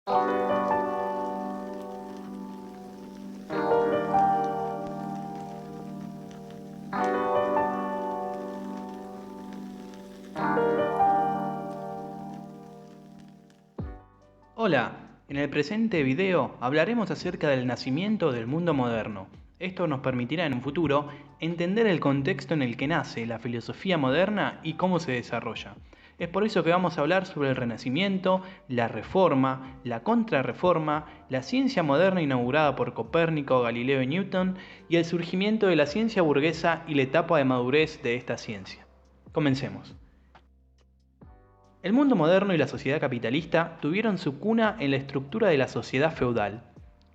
Hola, en el presente video hablaremos acerca del nacimiento del mundo moderno. Esto nos permitirá en un futuro entender el contexto en el que nace la filosofía moderna y cómo se desarrolla. Es por eso que vamos a hablar sobre el Renacimiento, la Reforma, la Contrarreforma, la ciencia moderna inaugurada por Copérnico, Galileo y Newton y el surgimiento de la ciencia burguesa y la etapa de madurez de esta ciencia. Comencemos. El mundo moderno y la sociedad capitalista tuvieron su cuna en la estructura de la sociedad feudal.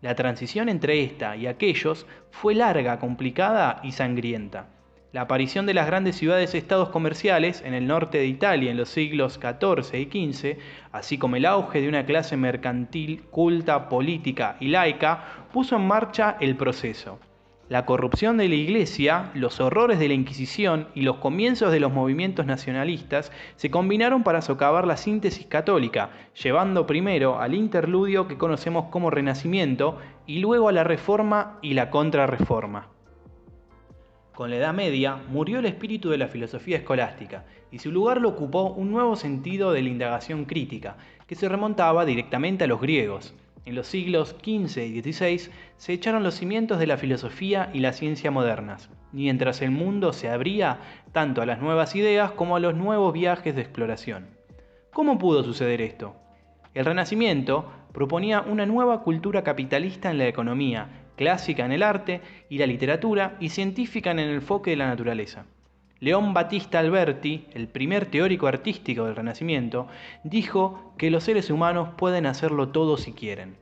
La transición entre esta y aquellos fue larga, complicada y sangrienta. La aparición de las grandes ciudades-estados comerciales en el norte de Italia en los siglos XIV y XV, así como el auge de una clase mercantil, culta, política y laica, puso en marcha el proceso. La corrupción de la Iglesia, los horrores de la Inquisición y los comienzos de los movimientos nacionalistas se combinaron para socavar la síntesis católica, llevando primero al interludio que conocemos como Renacimiento y luego a la Reforma y la Contrarreforma. Con la Edad Media murió el espíritu de la filosofía escolástica y su lugar lo ocupó un nuevo sentido de la indagación crítica, que se remontaba directamente a los griegos. En los siglos XV y XVI se echaron los cimientos de la filosofía y la ciencia modernas, mientras el mundo se abría tanto a las nuevas ideas como a los nuevos viajes de exploración. ¿Cómo pudo suceder esto? El Renacimiento proponía una nueva cultura capitalista en la economía, clásica en el arte y la literatura y científica en el enfoque de la naturaleza. León Battista Alberti, el primer teórico artístico del Renacimiento, dijo que los seres humanos pueden hacerlo todo si quieren.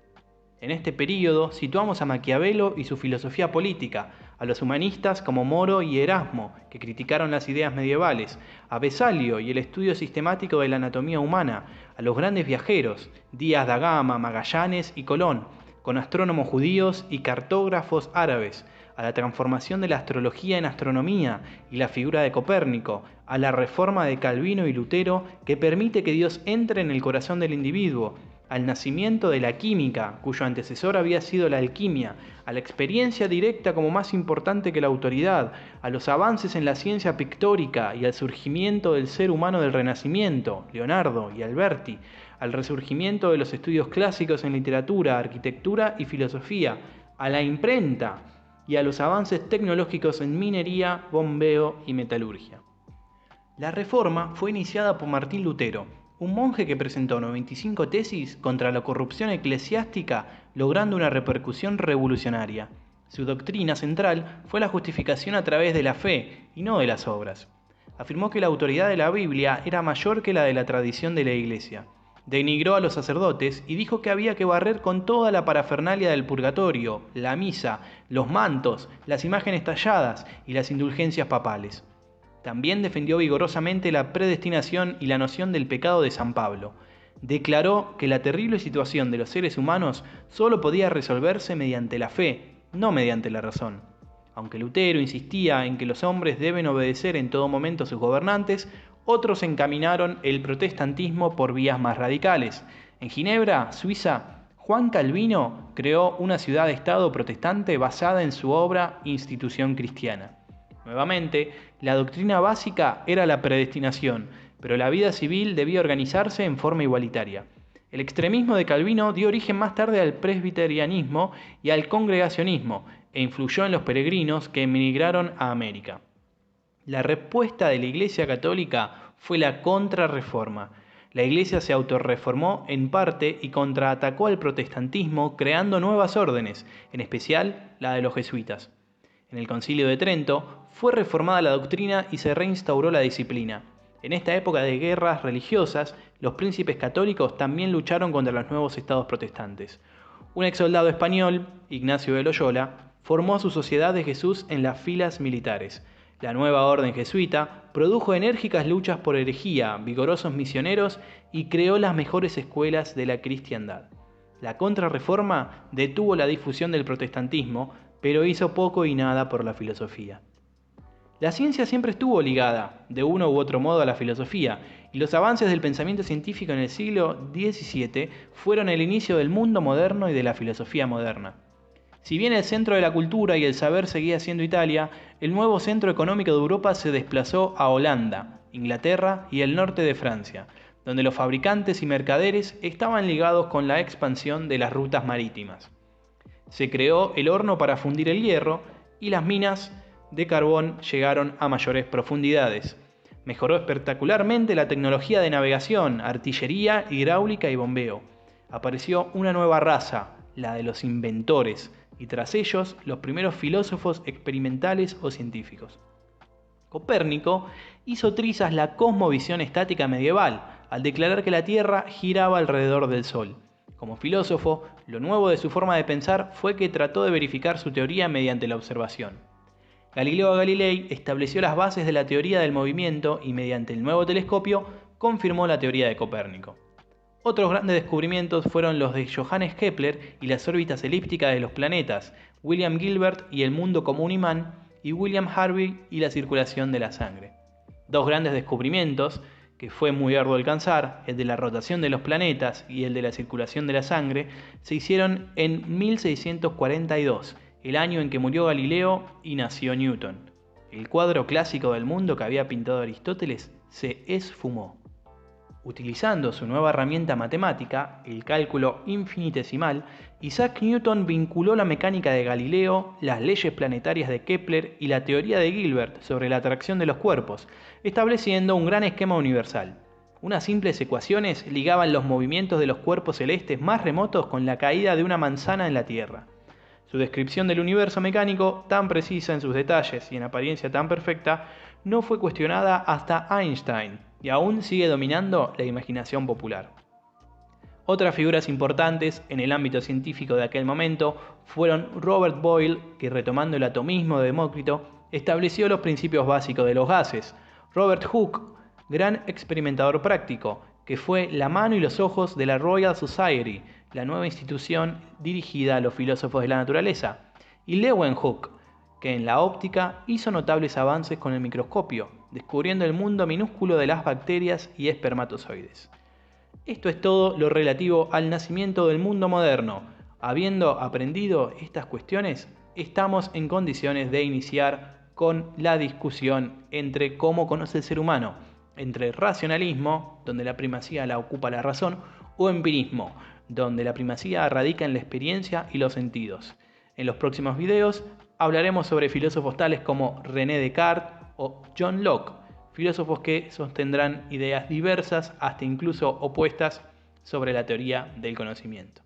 En este período situamos a Maquiavelo y su filosofía política, a los humanistas como Moro y Erasmo, que criticaron las ideas medievales, a Vesalio y el estudio sistemático de la anatomía humana, a los grandes viajeros, Díaz da Gama, Magallanes y Colón, con astrónomos judíos y cartógrafos árabes, a la transformación de la astrología en astronomía y la figura de Copérnico, a la reforma de Calvino y Lutero que permite que Dios entre en el corazón del individuo, al nacimiento de la química, cuyo antecesor había sido la alquimia, a la experiencia directa como más importante que la autoridad, a los avances en la ciencia pictórica y al surgimiento del ser humano del Renacimiento, Leonardo y Alberti, al resurgimiento de los estudios clásicos en literatura, arquitectura y filosofía, a la imprenta y a los avances tecnológicos en minería, bombeo y metalurgia. La reforma fue iniciada por Martín Lutero, un monje que presentó 95 tesis contra la corrupción eclesiástica, logrando una repercusión revolucionaria. Su doctrina central fue la justificación a través de la fe y no de las obras. Afirmó que la autoridad de la Biblia era mayor que la de la tradición de la Iglesia. Denigró a los sacerdotes y dijo que había que barrer con toda la parafernalia del purgatorio, la misa, los mantos, las imágenes talladas y las indulgencias papales. También defendió vigorosamente la predestinación y la noción del pecado de San Pablo. Declaró que la terrible situación de los seres humanos solo podía resolverse mediante la fe, no mediante la razón. Aunque Lutero insistía en que los hombres deben obedecer en todo momento a sus gobernantes, otros encaminaron el protestantismo por vías más radicales. En Ginebra, Suiza, Juan Calvino creó una ciudad-estado protestante basada en su obra Institución Cristiana. Nuevamente, la doctrina básica era la predestinación, pero la vida civil debía organizarse en forma igualitaria. El extremismo de Calvino dio origen más tarde al presbiterianismo y al congregacionismo, e influyó en los peregrinos que emigraron a América. La respuesta de la Iglesia Católica fue la Contrarreforma. La Iglesia se autorreformó en parte y contraatacó al protestantismo creando nuevas órdenes, en especial la de los jesuitas. En el Concilio de Trento fue reformada la doctrina y se reinstauró la disciplina. En esta época de guerras religiosas, los príncipes católicos también lucharon contra los nuevos estados protestantes. Un exsoldado español, Ignacio de Loyola, formó su Sociedad de Jesús en las filas militares. La nueva orden jesuita produjo enérgicas luchas por herejía, vigorosos misioneros y creó las mejores escuelas de la cristiandad. La Contrarreforma detuvo la difusión del protestantismo, pero hizo poco y nada por la filosofía. La ciencia siempre estuvo ligada, de uno u otro modo, a la filosofía, y los avances del pensamiento científico en el siglo XVII fueron el inicio del mundo moderno y de la filosofía moderna. Si bien el centro de la cultura y el saber seguía siendo Italia, el nuevo centro económico de Europa se desplazó a Holanda, Inglaterra y el norte de Francia, donde los fabricantes y mercaderes estaban ligados con la expansión de las rutas marítimas. Se creó el horno para fundir el hierro y las minas de carbón llegaron a mayores profundidades. Mejoró espectacularmente la tecnología de navegación, artillería, hidráulica y bombeo. Apareció una nueva raza, la de los inventores, y tras ellos los primeros filósofos experimentales o científicos. Copérnico hizo trizas la cosmovisión estática medieval al declarar que la Tierra giraba alrededor del Sol. Como filósofo, lo nuevo de su forma de pensar fue que trató de verificar su teoría mediante la observación. Galileo Galilei estableció las bases de la teoría del movimiento y mediante el nuevo telescopio confirmó la teoría de Copérnico. Otros grandes descubrimientos fueron los de Johannes Kepler y las órbitas elípticas de los planetas, William Gilbert y el mundo como un imán, y William Harvey y la circulación de la sangre. Dos grandes descubrimientos, que fue muy arduo alcanzar, el de la rotación de los planetas y el de la circulación de la sangre, se hicieron en 1642, el año en que murió Galileo y nació Newton. El cuadro clásico del mundo que había pintado Aristóteles se esfumó. Utilizando su nueva herramienta matemática, el cálculo infinitesimal, Isaac Newton vinculó la mecánica de Galileo, las leyes planetarias de Kepler y la teoría de Gilbert sobre la atracción de los cuerpos, estableciendo un gran esquema universal. Unas simples ecuaciones ligaban los movimientos de los cuerpos celestes más remotos con la caída de una manzana en la Tierra. Su descripción del universo mecánico, tan precisa en sus detalles y en apariencia tan perfecta, no fue cuestionada hasta Einstein, y aún sigue dominando la imaginación popular. Otras figuras importantes en el ámbito científico de aquel momento fueron Robert Boyle, que retomando el atomismo de Demócrito, estableció los principios básicos de los gases; Robert Hooke, gran experimentador práctico, que fue la mano y los ojos de la Royal Society, la nueva institución dirigida a los filósofos de la naturaleza; y Leeuwenhoek, que en la óptica hizo notables avances con el microscopio, descubriendo el mundo minúsculo de las bacterias y espermatozoides. Esto es todo lo relativo al nacimiento del mundo moderno. Habiendo aprendido estas cuestiones, estamos en condiciones de iniciar con la discusión entre cómo conoce el ser humano, entre racionalismo, donde la primacía la ocupa la razón, o empirismo, donde la primacía radica en la experiencia y los sentidos. En los próximos videos hablaremos sobre filósofos tales como René Descartes o John Locke, filósofos que sostendrán ideas diversas, hasta incluso opuestas, sobre la teoría del conocimiento.